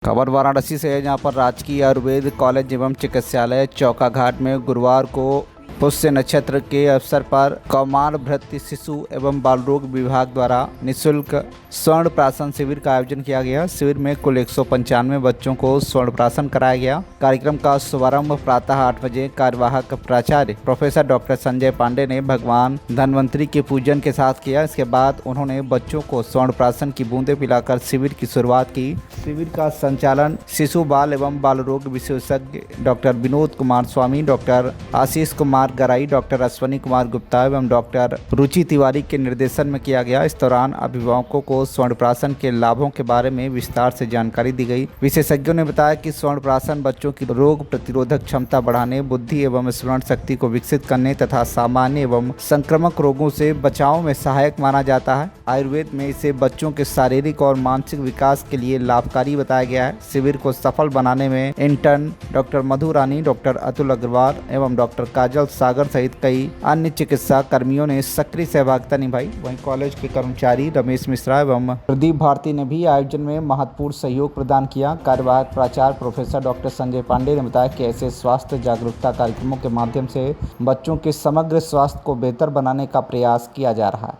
खबर वाराणसी से है, जहां पर राजकीय आयुर्वेद कॉलेज एवं चिकित्सालय चौकाघाट में गुरुवार को पुष्य नक्षत्र के अवसर पर कौमार भृत्य शिशु एवं बाल रोग विभाग द्वारा निःशुल्क स्वर्ण प्राशन शिविर का आयोजन किया गया। शिविर में कुल 195 बच्चों को स्वर्ण प्राशन कराया गया। कार्यक्रम का शुभारंभ प्रातः 8 बजे कार्यवाहक प्राचार्य प्रोफेसर डॉक्टर संजय पांडे ने भगवान धन्वंतरी के पूजन के साथ किया। इसके बाद उन्होंने बच्चों को स्वर्ण प्राशन की बूंदें पिलाकर शिविर की शुरुआत की। शिविर का संचालन शिशु बाल एवं बाल रोग विशेषज्ञ डॉक्टर विनोद कुमार स्वामी, डॉक्टर आशीष कुमार गराई, डॉक्टर अश्वनी कुमार गुप्ता एवं डॉक्टर रुचि तिवारी के निर्देशन में किया गया। इस दौरान अभिभावकों को स्वर्ण प्राशन के लाभों के बारे में विस्तार से जानकारी दी गई। विशेषज्ञों ने बताया कि स्वर्ण प्राशन बच्चों की रोग प्रतिरोधक क्षमता बढ़ाने, बुद्धि एवं स्मरण शक्ति को विकसित करने तथा सामान्य एवं संक्रामक रोगों से बचाव में सहायक माना जाता है। आयुर्वेद में इसे बच्चों के शारीरिक और मानसिक विकास के लिए लाभकारी बताया गया है। शिविर को सफल बनाने में इंटर्न डॉक्टर मधु रानी, डॉक्टर अतुल अग्रवाल एवं डॉक्टर काजल सागर सहित कई अन्य चिकित्सा कर्मियों ने सक्रिय सहभागिता निभाई। वहीं कॉलेज के कर्मचारी रमेश मिश्रा एवं प्रदीप भारती ने भी आयोजन में महत्वपूर्ण सहयोग प्रदान किया। कार्यवाहक प्राचार्य प्रोफेसर डॉक्टर संजय पांडे ने बताया कि ऐसे स्वास्थ्य जागरूकता कार्यक्रमों के माध्यम से बच्चों के समग्र स्वास्थ्य को बेहतर बनाने का प्रयास किया जा रहा है।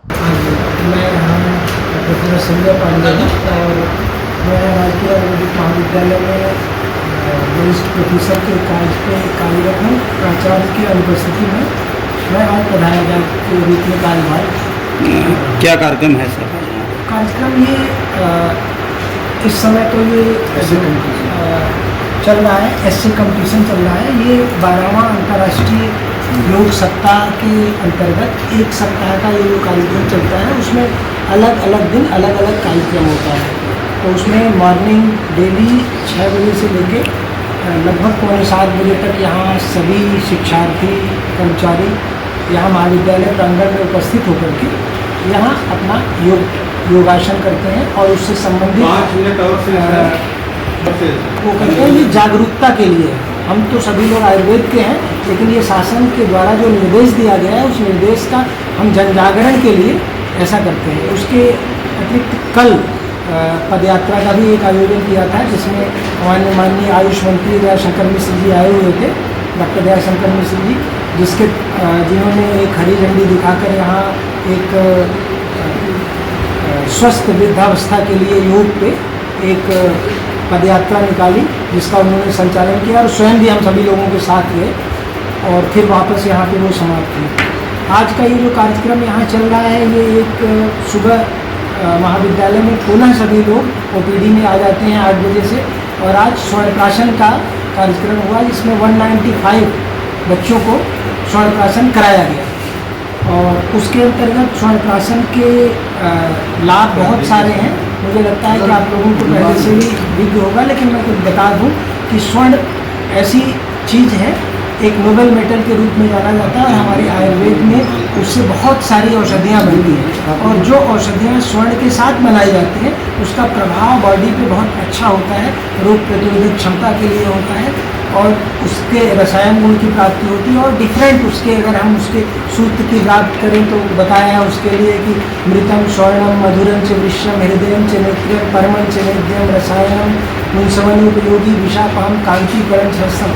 मैं प्रोफेसर संजय पांडे और मैं राजकीय आयुर्वेदिक महाविद्यालय में वरिष्ठ प्रोफेसर के कार्य पे कार्यरत हूँ। प्राचार्य की अनुपस्थिति में मैं आज प्रधानाचार्य के रूप में कार्यभार। क्या कार्यक्रम है सर? कार्यक्रम ये इस समय तो ये चल रहा है, एससी कंपटीशन चल रहा है। ये 12वां अंतर्राष्ट्रीय योग सप्ताह के अंतर्गत एक सप्ताह का ये जो कार्यक्रम चलता है, उसमें अलग अलग दिन अलग अलग कार्यक्रम होता है। तो उसमें मॉर्निंग डेली 6 बजे से लेके लगभग 6:45 बजे तक यहाँ सभी शिक्षार्थी कर्मचारी यहाँ महाविद्यालय प्रांगण में उपस्थित होकर के यहाँ अपना योगासन करते हैं और उससे संबंधित वो करते हैं। ये जागरूकता के लिए हम तो सभी लोग आयुर्वेद के हैं, लेकिन ये शासन के द्वारा जो निर्देश दिया गया है उस निर्देश का हम जन जागरण के लिए ऐसा करते हैं। उसके अतिरिक्त कल पदयात्रा का भी एक आयोजन किया था, जिसमें हमारे माननीय आयुष मंत्री दयाशंकर मिश्र जी आए हुए थे, डॉक्टर दयाशंकर मिश्र जी, जिन्होंने एक हरी झंडी दिखाकर यहाँ एक स्वस्थ वृद्धावस्था के लिए योग पे एक पदयात्रा निकाली, जिसका उन्होंने संचालन किया और स्वयं भी हम सभी लोगों के साथ गए और फिर वापस यहाँ पे वो समाप्त हुई। आज का ये जो कार्यक्रम यहाँ चल रहा है, ये एक सुबह महाविद्यालय में पुनः सभी लोग ओपीडी में आ जाते हैं 8 बजे से, और आज स्वर्ण प्राशन का कार्यक्रम हुआ, जिसमें 195 बच्चों को स्वर्ण प्राशन कराया गया। और उसके अंतर्गत स्वर्ण प्राशन के लाभ बहुत सारे हैं। मुझे लगता है कि आप लोगों को पहले से ही विज्ञ होगा, लेकिन मैं कुछ बता दूं कि स्वर्ण ऐसी चीज़ है, एक नोबेल मेटल के रूप में जाना जाता है और हमारे आयुर्वेद में उससे बहुत सारी औषधियाँ बनती हैं, और जो औषधियाँ स्वर्ण के साथ बनाई जाती हैं उसका प्रभाव बॉडी पे बहुत अच्छा होता है, रोग प्रतिरोधक क्षमता के लिए होता है और उसके रसायन गुण की प्राप्ति होती है। और डिफरेंट उसके अगर हम उसके सूत्र की बात करें तो बताया है उसके लिए कि मृतम स्वर्णम मधुरम च विश्वम हृदयम च नेत्रम परमं च नेद्यम रसायनम पुंसवन उपयोगी विषापाम कांचीकरण रसम।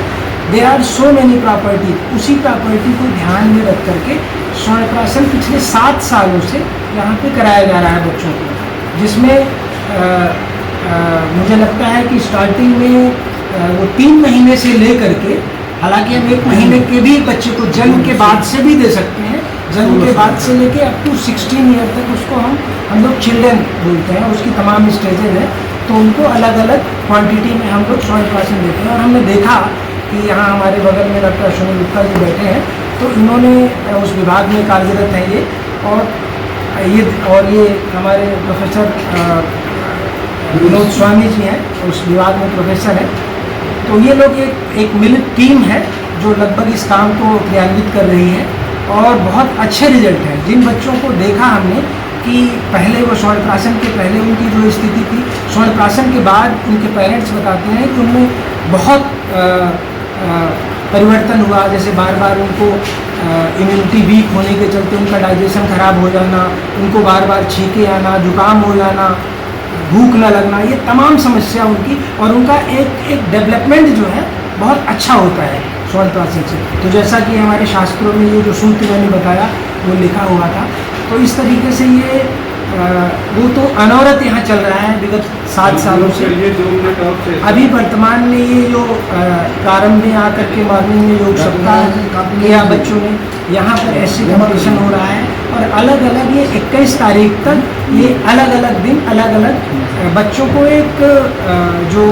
There are so many property. उसी प्रॉपर्टी को ध्यान में रख करके स्वर्ण प्राशन पिछले 7 सालों से यहाँ पे कराया जा रहा है बच्चों को, जिसमें मुझे लगता है कि स्टार्टिंग में वो 3 महीने से ले करके, हालांकि हम 1 महीने के भी बच्चे को जन्म के बाद से भी दे सकते हैं, जन्म के बाद से लेके अप टू 16 ईयर तक उसको हम लोग चिल्ड्रन बोलते हैं, उसकी तमाम स्टेजेज हैं, तो उनको अलग अलग क्वांटिटी में हम लोग स्वर्ण प्राशन देते हैं। और हमने देखा कि यहाँ हमारे बगल में डॉक्टर अश्वनी गुप्ता जी बैठे हैं, तो इन्होंने उस विभाग में कार्यरत हैं ये, और ये हमारे प्रोफेसर विनोद स्वामी जी हैं, उस विभाग में प्रोफेसर हैं। तो ये लोग एक मिलित टीम है जो लगभग इस काम को क्रियान्वित कर रही है और बहुत अच्छे रिजल्ट हैं। जिन बच्चों को देखा हमने कि पहले वो स्वर्ण प्राशन के पहले उनकी जो स्थिति थी, स्वर्ण प्राशन के बाद उनके पेरेंट्स बताते हैं कि उनमें बहुत परिवर्तन हुआ। जैसे बार बार उनको इम्यूनिटी वीक होने के चलते उनका डाइजेशन खराब हो जाना, उनको बार बार छींके आना, जुकाम हो जाना, भूख न लगना, ये तमाम समस्या उनकी, और उनका एक डेवलपमेंट जो है बहुत अच्छा होता है स्वर्ण प्राशन से। तो जैसा कि हमारे शास्त्रों में ये जो सूत्र मैंने बताया वो लिखा हुआ था, तो इस तरीके से ये वो तो अनवरत यहाँ चल रहा है विगत 7 सालों से। अभी वर्तमान में ये जो प्रारंभ में आकर के मॉर्निंग में योग सप्ताह किया बच्चों ने, यहाँ पर ऐसे कॉम्पिटिशन हो रहा है, और अलग अलग ये 21 तारीख तक ये अलग अलग दिन अलग अलग बच्चों को एक जो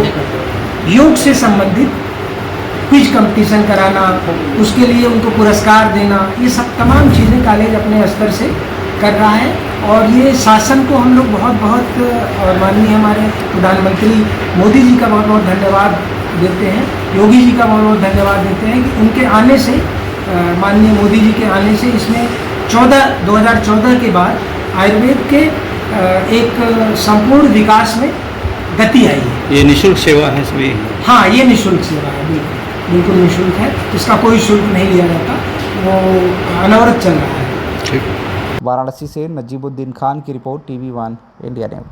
योग से संबंधित क्विज कंपटीशन कराना, उसके लिए उनको पुरस्कार देना, ये सब तमाम चीज़ें कॉलेज अपने स्तर से कर रहा है। और ये शासन को हम लोग बहुत बहुत और माननीय हमारे प्रधानमंत्री मोदी जी का बहुत बहुत धन्यवाद देते हैं, योगी जी का बहुत बहुत धन्यवाद देते हैं कि उनके आने से, माननीय मोदी जी के आने से इसमें 2014 के बाद आयुर्वेद के एक संपूर्ण विकास में गति आई है। ये निःशुल्क सेवा है सभी? हाँ, ये निःशुल्क सेवा है, बिल्कुल निःशुल्क है, इसका कोई शुल्क नहीं लिया जाता, वो अनवरत चल रहा है। ठीक। वाराणसी से नजीबुद्दीन खान की रिपोर्ट, TV1 इंडिया न्यूज़।